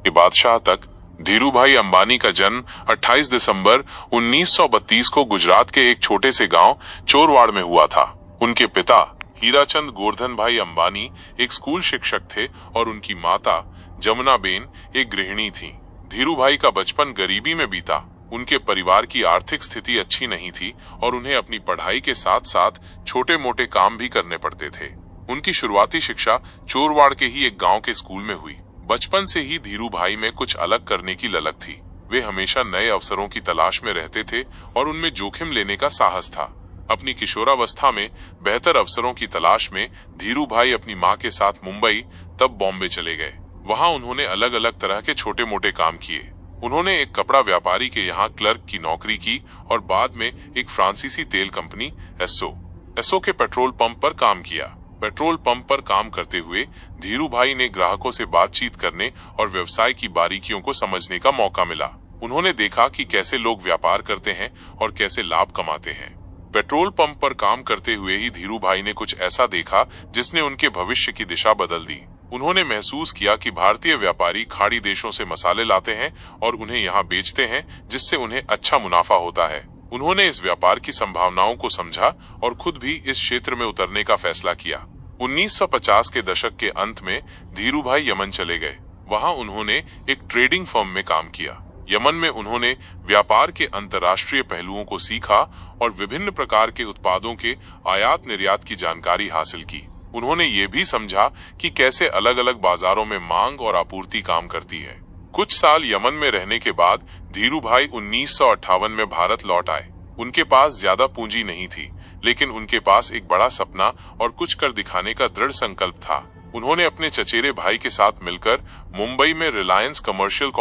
के बादशाह तक। धीरूभाई अंबानी का जन्म 28 दिसंबर 1932 को गुजरात के एक छोटे से गांव चोरवाड़ में हुआ था। उनके पिता हीराचंद गोवर्धन भाई अंबानी एक स्कूल शिक्षक थे और उनकी माता जमुनाबेन एक गृहिणी थी। धीरूभाई का बचपन गरीबी में बीता। उनके परिवार की आर्थिक स्थिति अच्छी नहीं थी और उन्हें अपनी पढ़ाई के साथ साथ छोटे मोटे काम भी करने पड़ते थे। उनकी शुरुआती शिक्षा चोरवाड़ के ही एक गांव के स्कूल में हुई। बचपन से ही धीरूभाई में कुछ अलग करने की ललक थी। वे हमेशा नए अवसरों की तलाश में रहते थे और उनमें जोखिम लेने का साहस था। अपनी किशोरावस्था में बेहतर अवसरों की तलाश में धीरूभाई अपनी मां के साथ मुंबई तब बॉम्बे चले गए। वहां उन्होंने अलग अलग तरह के छोटे मोटे काम किए। उन्होंने एक कपड़ा व्यापारी के यहाँ क्लर्क की नौकरी की और बाद में एक फ्रांसीसी तेल कंपनी एसओ के पेट्रोल पंप पर काम किया। पेट्रोल पंप पर काम करते हुए धीरूभाई ने ग्राहकों से बातचीत करने और व्यवसाय की बारीकियों को समझने का मौका मिला। उन्होंने देखा कि कैसे लोग व्यापार करते हैं और कैसे लाभ कमाते हैं। पेट्रोल पंप पर काम करते हुए ही धीरूभाई ने कुछ ऐसा देखा जिसने उनके भविष्य की दिशा बदल दी। उन्होंने महसूस किया कि भारतीय व्यापारी खाड़ी देशों से मसाले लाते हैं और उन्हें यहाँ बेचते हैं, जिससे उन्हें अच्छा मुनाफा होता है। उन्होंने इस व्यापार की संभावनाओं को समझा और खुद भी इस क्षेत्र में उतरने का फैसला किया। 1950 के दशक के अंत में धीरूभाई यमन चले गए। वहां उन्होंने एक ट्रेडिंग फर्म में काम किया। यमन में उन्होंने व्यापार के अंतर्राष्ट्रीय पहलुओं को सीखा और विभिन्न प्रकार के उत्पादों के आयात निर्यात की जानकारी हासिल की। उन्होंने ये भी समझा कि कैसे अलग अलग बाजारों में मांग और आपूर्ति काम करती है। कुछ साल यमन में रहने के बाद धीरूभाई 1958 में भारत लौट आए। उनके पास ज्यादा पूंजी नहीं थी, लेकिन उनके पास एक बड़ा सपना और कुछ कर दिखाने का दृढ़ संकल्प था। उन्होंने अपने चचेरे भाई के साथ मिलकर मुंबई में रिलायंस कमर्शियल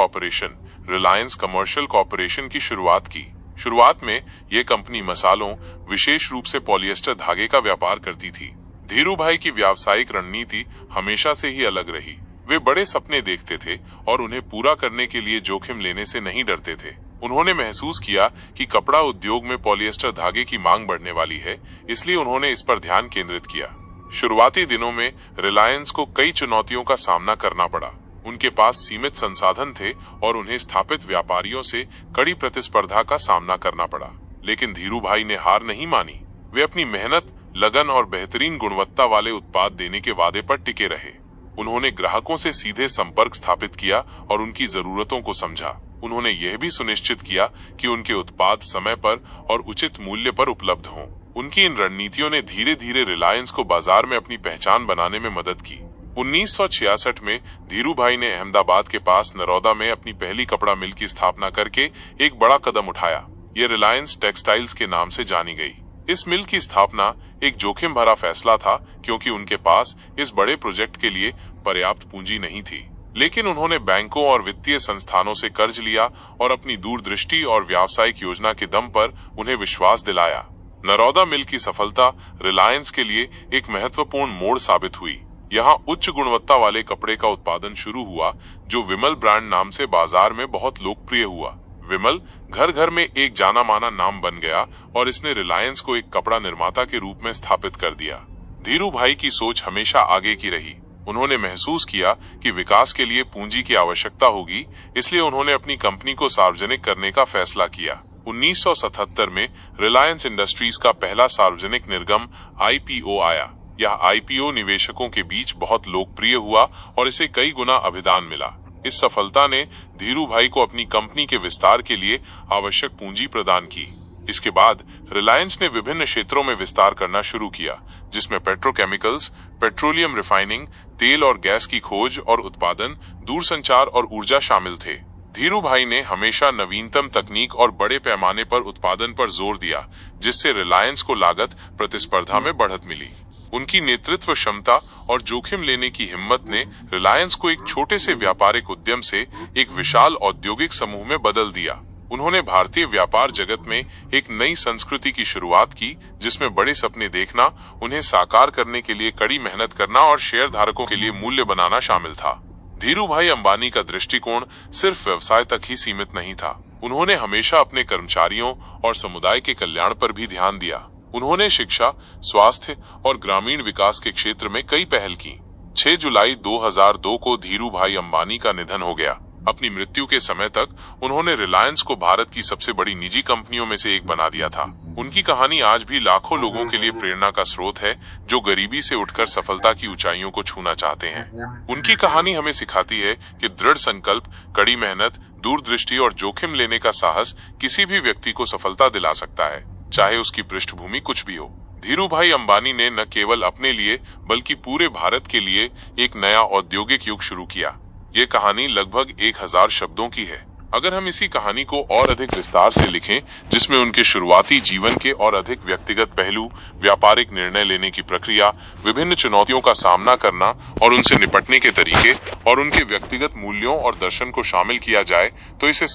कॉरपोरेशन की शुरुआत की। शुरुआत में ये कंपनी मसालों, विशेष रूप से पॉलिएस्टर धागे का व्यापार करती थी। धीरूभाई की व्यावसायिक रणनीति हमेशा से ही अलग रही। वे बड़े सपने देखते थे और उन्हें पूरा करने के लिए जोखिम लेने से नहीं डरते थे। उन्होंने महसूस किया कि कपड़ा उद्योग में पॉलिएस्टर धागे की मांग बढ़ने वाली है, इसलिए उन्होंने इस पर ध्यान केंद्रित किया। शुरुआती दिनों में रिलायंस को कई चुनौतियों का सामना करना पड़ा। उनके पास सीमित संसाधन थे और उन्हें स्थापित व्यापारियों से कड़ी प्रतिस्पर्धा का सामना करना पड़ा। लेकिन धीरूभाई ने हार नहीं मानी। वे अपनी मेहनत, लगन और बेहतरीन गुणवत्ता वाले उत्पाद देने के वादे पर टिके रहे। उन्होंने ग्राहकों से सीधे संपर्क स्थापित किया और उनकी जरूरतों को समझा। उन्होंने यह भी सुनिश्चित किया कि उनके उत्पाद समय पर और उचित मूल्य पर उपलब्ध हों। उनकी इन रणनीतियों ने धीरे धीरे रिलायंस को बाजार में अपनी पहचान बनाने में मदद की। 1966 में धीरूभाई ने अहमदाबाद के पास नरौदा में अपनी पहली कपड़ा मिल की स्थापना करके एक बड़ा कदम उठाया। ये रिलायंस टेक्सटाइल्स के नाम से जानी गई। इस मिल की स्थापना एक जोखिम भरा फैसला था, क्योंकि उनके पास इस बड़े प्रोजेक्ट के लिए पर्याप्त पूंजी नहीं थी। लेकिन उन्होंने बैंकों और वित्तीय संस्थानों से कर्ज लिया और अपनी दूरदृष्टि और व्यावसायिक योजना के दम पर उन्हें विश्वास दिलाया। नरौदा मिल की सफलता रिलायंस के लिए एक महत्वपूर्ण मोड़ साबित हुई। यहाँ उच्च गुणवत्ता वाले कपड़े का उत्पादन शुरू हुआ, जो विमल ब्रांड नाम से बाजार में बहुत लोकप्रिय हुआ। विमल घर घर में एक जाना माना नाम बन गया और इसने रिलायंस को एक कपड़ा निर्माता के रूप में स्थापित कर दिया। धीरूभाई की सोच हमेशा आगे की रही। उन्होंने महसूस किया कि विकास के लिए पूंजी की आवश्यकता होगी, इसलिए उन्होंने अपनी कंपनी को सार्वजनिक करने का फैसला किया। 1977 में रिलायंस इंडस्ट्रीज का पहला सार्वजनिक निर्गम आईपीओ आया। यह आईपीओ निवेशकों के बीच बहुत लोकप्रिय हुआ और इसे कई गुना अभिदान मिला। इस सफलता ने धीरूभाई को अपनी कंपनी के विस्तार के लिए आवश्यक पूंजी प्रदान की। इसके बाद रिलायंस ने विभिन्न क्षेत्रों में विस्तार करना शुरू किया, जिसमें पेट्रोकेमिकल्स, पेट्रोलियम रिफाइनिंग, तेल और गैस की खोज और उत्पादन, दूरसंचार और ऊर्जा शामिल थे। धीरूभाई ने हमेशा नवीनतम तकनीक और बड़े पैमाने पर उत्पादन पर जोर दिया, जिससे रिलायंस को लागत प्रतिस्पर्धा में बढ़त मिली। उनकी नेतृत्व क्षमता और जोखिम लेने की हिम्मत ने रिलायंस को एक छोटे से व्यापारिक उद्यम से एक विशाल औद्योगिक समूह में बदल दिया। उन्होंने भारतीय व्यापार जगत में एक नई संस्कृति की शुरुआत की, जिसमें बड़े सपने देखना, उन्हें साकार करने के लिए कड़ी मेहनत करना और शेयर धारकों के लिए मूल्य बनाना शामिल था। धीरूभाई अंबानी का दृष्टिकोण सिर्फ व्यवसाय तक ही सीमित नहीं था। उन्होंने हमेशा अपने कर्मचारियों और समुदाय के कल्याण पर भी ध्यान दिया। उन्होंने शिक्षा, स्वास्थ्य और ग्रामीण विकास के क्षेत्र में कई पहल की। 6 जुलाई 2002 को धीरूभाई अंबानी का निधन हो गया। अपनी मृत्यु के समय तक उन्होंने रिलायंस को भारत की सबसे बड़ी निजी कंपनियों में से एक बना दिया था। उनकी कहानी आज भी लाखों लोगों के लिए प्रेरणा का स्रोत है, जो गरीबी से उठकर सफलता की ऊंचाइयों को छूना चाहते हैं। उनकी कहानी हमें सिखाती है कि दृढ़ संकल्प, कड़ी मेहनत, दूरदृष्टि और जोखिम लेने का साहस किसी भी व्यक्ति को सफलता दिला सकता है, चाहे उसकी पृष्ठभूमि कुछ भी हो। धीरूभाई अंबानी ने न केवल अपने लिए बल्कि पूरे भारत के लिए एक नया औद्योगिक युग शुरू किया। ये कहानी लगभग 1000 शब्दों की है। अगर हम इसी कहानी को और अधिक विस्तार से लिखें, जिसमें उनके शुरुआती जीवन के और अधिक व्यक्तिगत पहलू, व्यापारिक निर्णय लेने की प्रक्रिया, विभिन्न चुनौतियों का सामना करना और उनसे निपटने के तरीके और उनके व्यक्तिगत मूल्यों और दर्शन को शामिल किया जाए, तो इसे